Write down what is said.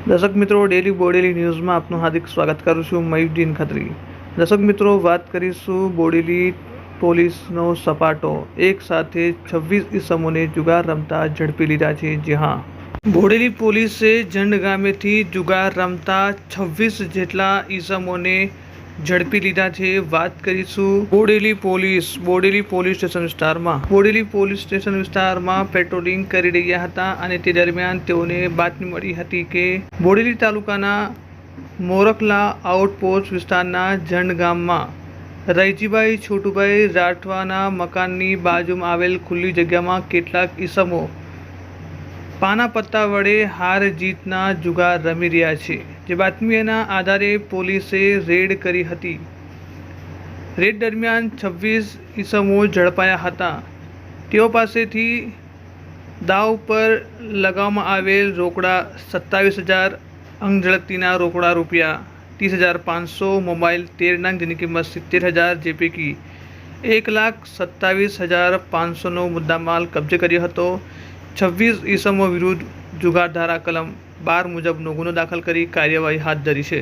દર્શક મિત્રો, ડેલી બોડેલી ન્યૂઝમાં આપનું હાર્દિક સ્વાગત કરું છું. મયુદ્દીન ખત્રી. દર્શક મિત્રો, વાત કરીશું બોડેલી પોલીસનો સપાટો. એક સાથે 26 ઈસમોને જુગાર રમતા ઝડપી લીધા છે. જી હા, બોડેલી પોલીસે જંડ ગામેથી જુગાર રમતા 26 જેટલા ઈસમોને ઝડપી લીધા છે. વાત કરીશું બોડેલી પોલીસ સ્ટેશન વિસ્તારમાં પેટ્રોલિંગ કરી રહ્યા હતા અને તે દરમિયાન તેઓને બાતમી મળી હતી કે બોડેલી તાલુકાના મોરખલા આઉટપોસ્ટ વિસ્તારના જંડ ગામમાં રૈજીભાઈ છોટુભાઈ રાઠવાના મકાનની બાજુમાં આવેલ ખુલ્લી જગ્યામાં કેટલાક ઈસમો પાના પત્તા વડે હાર જીતના જુગાર રમી રહ્યા છે. જે બાતમીના આધારે પોલીસે રેડ કરી હતી. રેડ દરમિયાન 26 ઈસમો ઝડપાયા હતા. તેઓ પાસેથી દાવ પર લગાવવામાં આવેલ રોકડા 27,000, અંગઝડતીના રોકડા રૂપિયા 30,500, મોબાઈલ 13 નંગ જેની કિંમત 70,000, જે પૈકી 1,27,500નો મુદ્દામાલ કબજે કર્યો હતો. 26 ઈસમો વિરુદ્ધ જુગાર ધારા કલમ 12 મુજબનો ગુનો દાખલ કરી કાર્યવાહી હાથ ધરી છે.